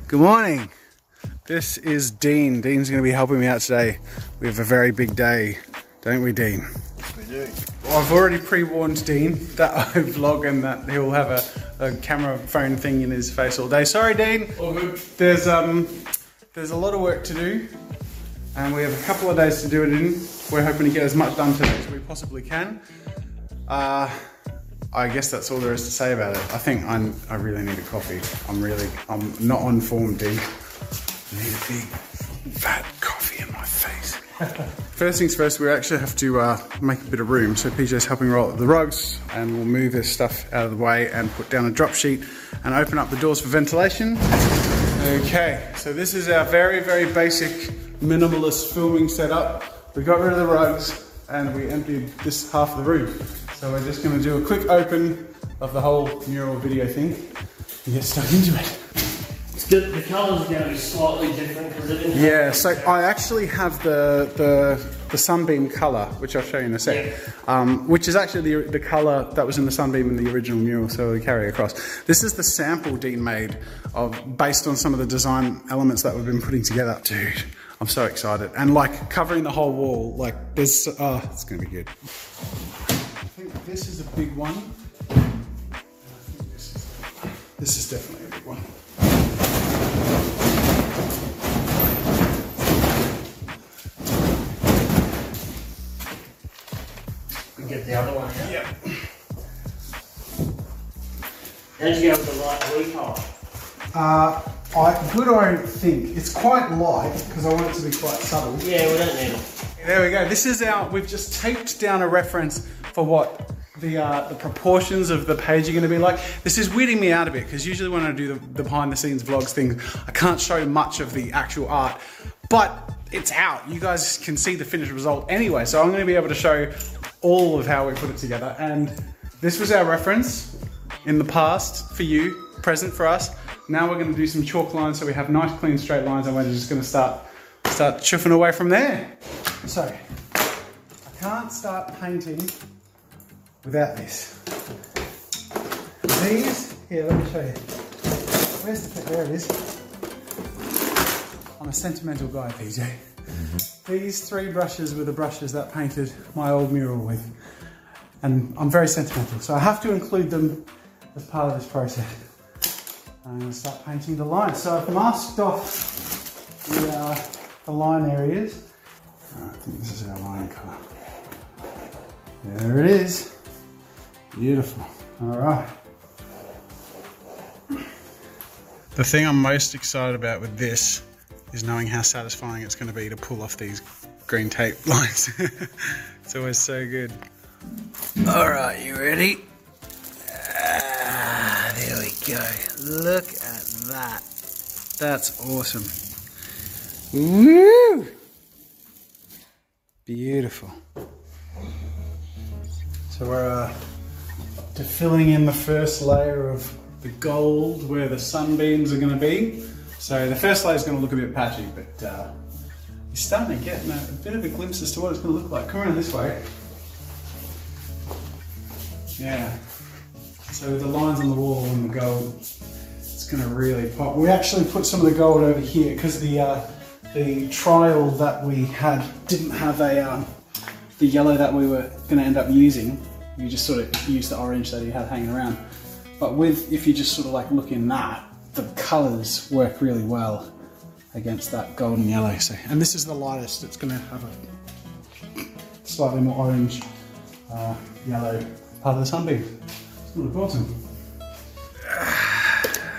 Good morning. This is Dean. Dean's going to be helping me out today. We have a very big day, don't we, Dean? We do. Well, I've already pre-warned Dean that I vlog and that he'll have a camera phone thing in his face all day. Sorry, Dean. All good. There's a lot of work to do, and we have a couple of days to do it in. We're hoping to get as much done today as we possibly can. I guess that's all there is to say about it. I think I really need a coffee. I'm not on form, Dean. I need a big, fat coffee in my face. First things first, we actually have to make a bit of room. So PJ's helping roll up the rugs, and we'll move this stuff out of the way and put down a drop sheet and open up the doors for ventilation. Okay, so this is our very, very basic minimalist filming setup. We got rid of the rugs and we emptied this half of the room. So we're just gonna do a quick open of the whole mural video thing and get stuck into it. It's good, the colour's gonna be slightly different because it didn't. Yeah, so I actually have the sunbeam colour, which I'll show you in a sec, which is actually the colour that was in the sunbeam in the original mural, so we carry across. This is the sample Dean made based on some of the design elements that we've been putting together. Dude, I'm so excited. And like covering the whole wall, like there's, it's gonna be good. I think this is a big one. And I think this is definitely a big one. Get the other one out. Yeah. How'd you go with the light blue colour? Good, I don't think. It's quite light because I want it to be quite subtle. Yeah, we don't need it. There we go. This is we've just taped down a reference for what the proportions of the page are going to be like. This is weirding me out a bit because usually when I do the behind the scenes vlogs things, I can't show much of the actual art, but it's out. You guys can see the finished result anyway, so I'm going to be able to show all of how we put it together. And this was our reference in the past for you, present for us. Now we're going to do some chalk lines so we have nice clean straight lines, and we're just going to start chuffing away from there. So I can't start painting without this. These, here, let me show you. Where's the, there it is. I'm a sentimental guy, PJ. These three brushes were the brushes that painted my old mural with. And I'm very sentimental, so I have to include them as part of this process. I'm going to start painting the lines. So I've masked off the line areas. I think this is our line colour. There it is. Beautiful. All right. The thing I'm most excited about with this is knowing how satisfying it's going to be to pull off these green tape lines. It's always so good. All right, you ready? There we go. Look at that. That's awesome. Woo! Beautiful. So we're up to filling in the first layer of the gold where the sunbeams are going to be. So the first layer is going to look a bit patchy, but you're starting to get a bit of a glimpse as to what it's going to look like. Come around this way. Yeah. So with the lines on the wall and the gold, it's going to really pop. We actually put some of the gold over here because the trial that we had didn't have the yellow that we were going to end up using. You just sort of used the orange that he had hanging around. But if you just sort of like look in that, the colours work really well against that golden yellow. So, and this is the lightest. It's going to have a slightly more orange, yellow part of the sunbeam. It's going to look awesome.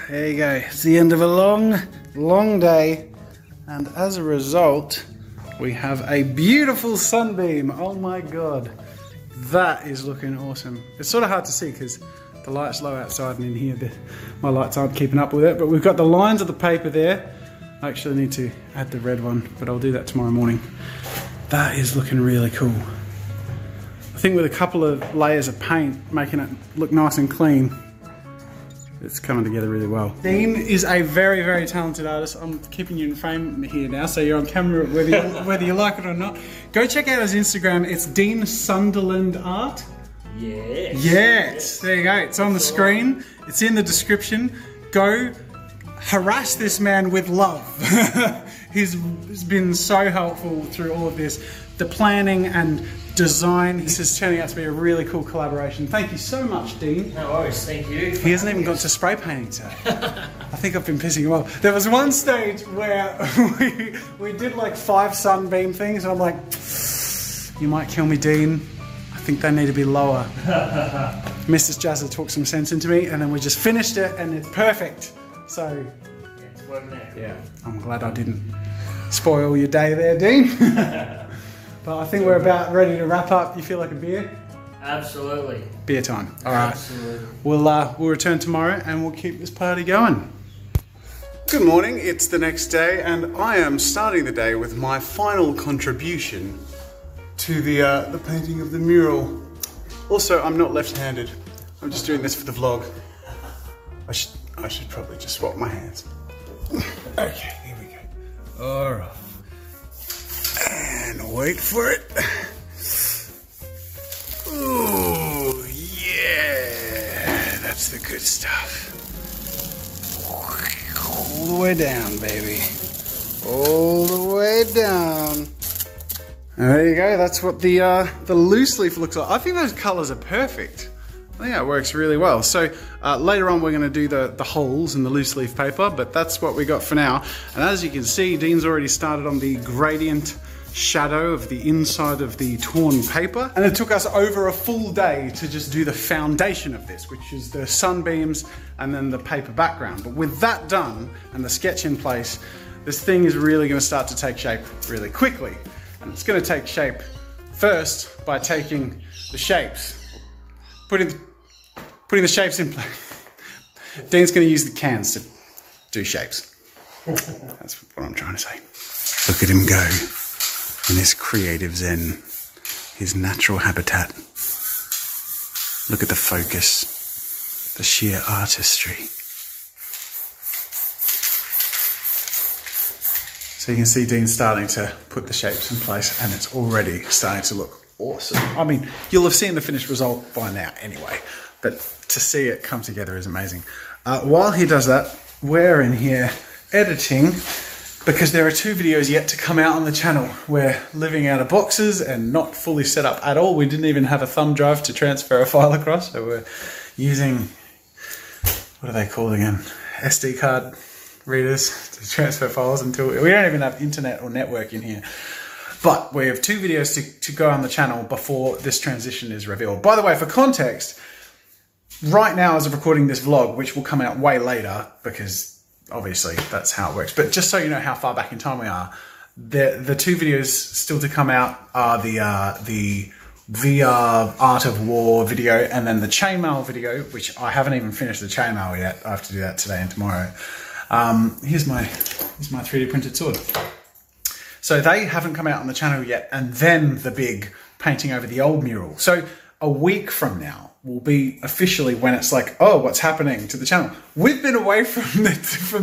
There you go. It's the end of a long, long day, and as a result, we have a beautiful sunbeam. Oh my god, that is looking awesome. It's sort of hard to see because the light's low outside, and in here my lights aren't keeping up with it, but we've got the lines of the paper there. I actually need to add the red one, but I'll do that tomorrow morning. That is looking really cool. I think with a couple of layers of paint making it look nice and clean, it's coming together really well. Dean is a very, very talented artist. I'm keeping you in frame here now, so you're on camera whether you like it or not. Go check out his Instagram. It's Dean Sunderland Art. Yes. Yes, there you go. It's on the screen. It's in the description. go harass this man with love. He's been so helpful through all of this. The planning and design. This is turning out to be a really cool collaboration. Thank you so much, Dean. No worries, thank you. He hasn't even got to spray painting today. I think I've been pissing him off. There was one stage where we did like 5 sunbeam things, and I'm like, you might kill me, Dean. I think they need to be lower. Mrs. Jazza talked some sense into me, and then we just finished it, and it's perfect. So, Yeah, it's working out. yeah, I'm glad I didn't spoil your day there, Dean. But I think we're about ready to wrap up. You feel like a beer? Absolutely. Beer time. All right. Absolutely. We'll return tomorrow and we'll keep this party going. Good morning. It's the next day and I am starting the day with my final contribution to the painting of the mural. Also, I'm not left-handed. I'm just doing this for the vlog. I should probably just swap my hands. Okay, here we go. All right. And wait for it. Ooh, yeah, that's the good stuff. All the way down, baby. All the way down. And there you go. That's what the loose leaf looks like. I think those colours are perfect. I think that works really well. So later on we're going to do the holes in the loose leaf paper, but that's what we got for now. And as you can see, Dean's already started on the gradient shadow of the inside of the torn paper. And it took us over a full day to just do the foundation of this, which is the sunbeams and then the paper background. But with that done and the sketch in place, this thing is really going to start to take shape really quickly. And it's going to take shape first by taking the shapes, putting the shapes in place. Dean's going to use the cans to do shapes. That's what I'm trying to say. Look at him go in his creative zen, his natural habitat. Look at the focus, the sheer artistry. So you can see Dean starting to put the shapes in place and it's already starting to look awesome. I mean, you'll have seen the finished result by now anyway, but to see it come together is amazing. While he does that, we're in here editing because there are 2 videos yet to come out on the channel. We're living out of boxes and not fully set up at all. We didn't even have a thumb drive to transfer a file across, so we're using, what are they called again? SD card readers to transfer files until we don't even have internet or network in here. But we have 2 videos to go on the channel before this transition is revealed. By the way, for context, right now as of recording this vlog, which will come out way later because obviously that's how it works, but just so you know how far back in time we are, the 2 videos still to come out are the VR Art of War video and then the chainmail video, which I haven't even finished the chainmail yet. I have to do that today and tomorrow. Here's my 3D printed sword. So they haven't come out on the channel yet, and then the big painting over the old mural. So a week from now will be officially when it's like, oh, what's happening to the channel? We've been away from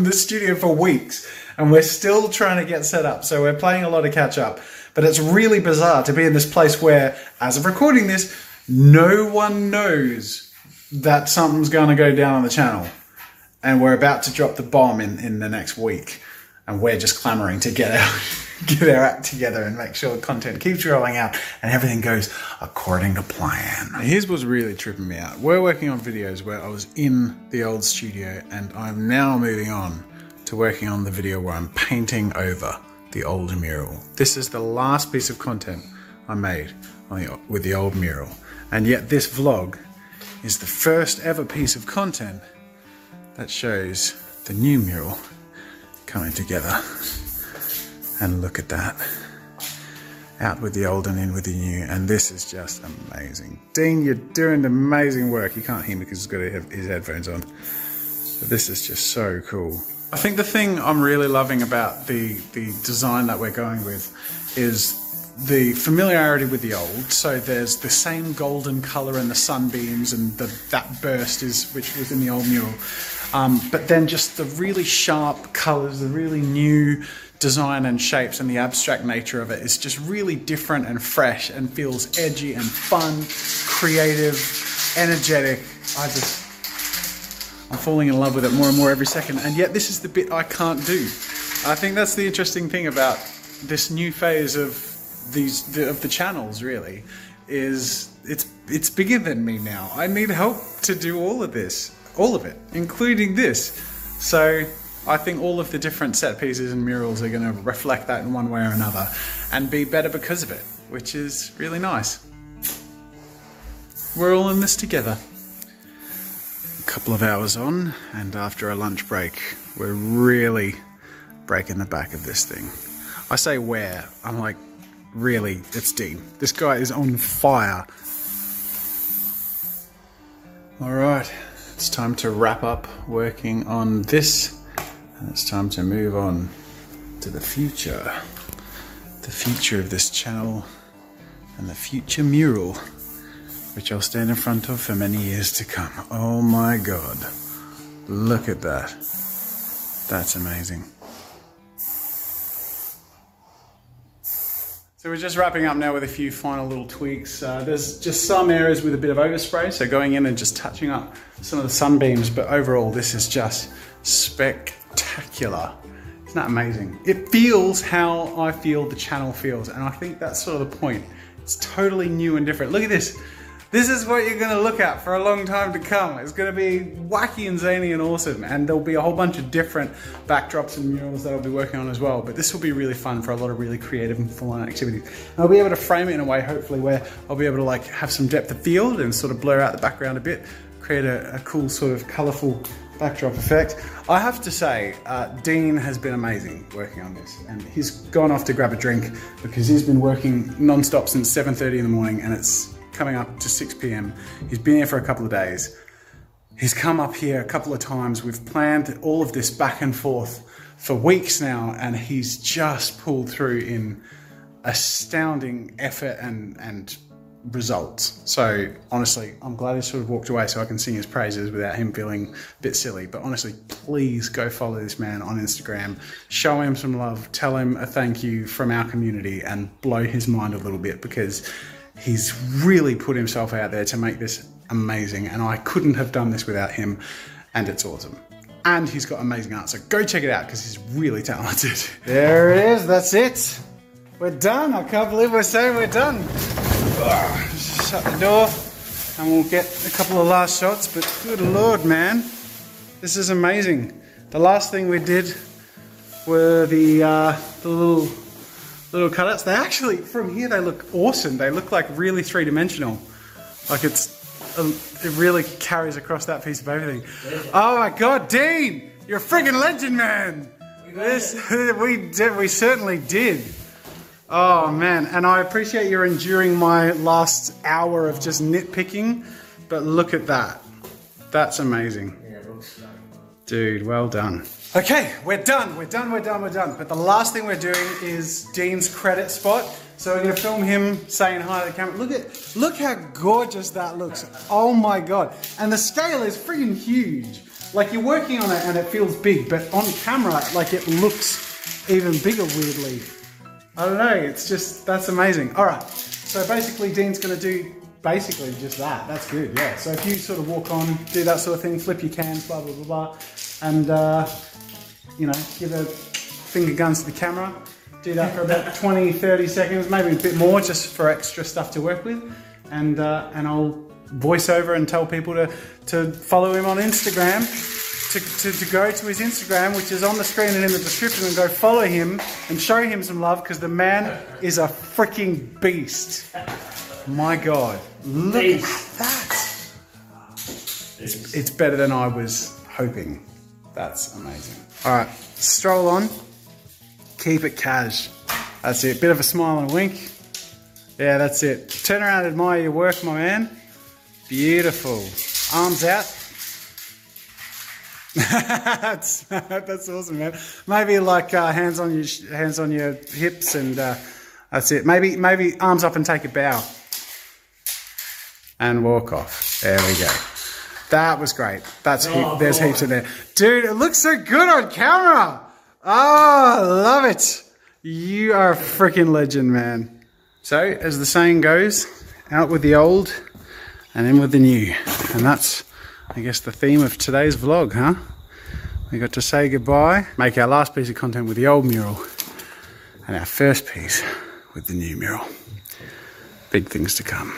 the studio for weeks and we're still trying to get set up. So we're playing a lot of catch up, but it's really bizarre to be in this place where, as of recording this, no one knows that something's going to go down on the channel. And we're about to drop the bomb in the next week. And we're just clamoring to get our act together and make sure the content keeps rolling out and everything goes according to plan. Here's what's really tripping me out. We're working on videos where I was in the old studio and I'm now moving on to working on the video where I'm painting over the old mural. This is the last piece of content I made with the old mural. And yet this vlog is the first ever piece of content that shows the new mural coming together. And look at that. Out with the old and in with the new. And this is just amazing. Dean, you're doing amazing work. You can't hear me because he's got his headphones on. But this is just so cool. I think the thing I'm really loving about the design that we're going with is the familiarity with the old. So there's the same golden color in the sunbeams and that burst which was in the old mural. But then just the really sharp colors, the really new design and shapes and the abstract nature of it is just really different and fresh and feels edgy and fun, creative, energetic. I'm falling in love with it more and more every second, and yet this is the bit I can't do. I think that's the interesting thing about this new phase of the channels, really, is it's bigger than me now. I need help to do all of this, all of it, including this. So I think all of the different set pieces and murals are going to reflect that in one way or another and be better because of it, which is really nice. We're all in this together. A couple of hours on, and after a lunch break, we're really breaking the back of this thing. I say where, I'm like, really, it's Dean. This guy is on fire. All right, it's time to wrap up working on this, and it's time to move on to the future. The future of this channel and the future mural, which I'll stand in front of for many years to come. Oh my God, look at that. That's amazing. So we're just wrapping up now with a few final little tweaks. There's just some areas with a bit of overspray, so going in and just touching up some of the sunbeams, but overall this is just spectacular. Isn't that amazing? It feels how I feel the channel feels, and I think that's sort of the point. It's totally new and different. Look at this. This is what you're gonna look at for a long time to come. It's gonna be wacky and zany and awesome, and there'll be a whole bunch of different backdrops and murals that I'll be working on as well, but this will be really fun for a lot of really creative and full-on activities. And I'll be able to frame it in a way, hopefully, where I'll be able to like have some depth of field and sort of blur out the background a bit, create a cool sort of colorful backdrop effect. I have to say, Dean has been amazing working on this, and he's gone off to grab a drink because he's been working non-stop since 7:30 in the morning, and it's coming up to 6 p.m. He's been here for a couple of days. He's come up here a couple of times. We've planned all of this back and forth for weeks now, and he's just pulled through in astounding effort and results. So honestly, I'm glad he sort of walked away so I can sing his praises without him feeling a bit silly. But honestly, please go follow this man on Instagram, show him some love, tell him a thank you from our community, and blow his mind a little bit, because he's really put himself out there to make this amazing, and I couldn't have done this without him, and it's awesome. And he's got amazing art, so go check it out because he's really talented. There it is, that's it. We're done. I can't believe we're saying we're done. Shut the door and we'll get a couple of last shots, but good Lord, man. This is amazing. The last thing we did were the little cutouts. They actually, from here, they look awesome. They look like really three-dimensional. Like it really carries across that piece of everything. Oh my God, Dean, you're a friggin' legend, man. We certainly did. Oh man, and I appreciate your enduring my last hour of just nitpicking, but look at that. That's amazing. Dude, well done. Okay, we're done. But the last thing we're doing is Dean's credit spot. So we're gonna film him saying hi to the camera. Look how gorgeous that looks. Oh my God. And the scale is freaking huge. Like, you're working on it and it feels big, but on camera, like, it looks even bigger weirdly. I don't know, it's just, that's amazing. All right, so basically Dean's gonna do basically just that. That's good, yeah. So if you sort of walk on, do that sort of thing, flip your cans, blah, blah, blah, blah, and, you know, give a finger guns to the camera. Do that for about 20, 30 seconds, maybe a bit more, just for extra stuff to work with. And I'll voice over and tell people to follow him on Instagram, to go to his Instagram, which is on the screen and in the description, and go follow him and show him some love, because the man is a freaking beast. My God, look at that. It's better than I was hoping. That's amazing. All right, stroll on, keep it cash. That's it, bit of a smile and a wink. Yeah, that's it. Turn around and admire your work, my man. Beautiful. Arms out. that's awesome, man. Maybe like hands on your hips, and that's it. Maybe arms up and take a bow and walk off. There we go. That was great. There's heaps in there, dude. It looks so good on camera. Oh, I love it. You are a freaking legend, man. So, as the saying goes, out with the old and in with the new, and that's I guess the theme of today's vlog, huh? We got to say goodbye, make our last piece of content with the old mural, and our first piece with the new mural. Big things to come.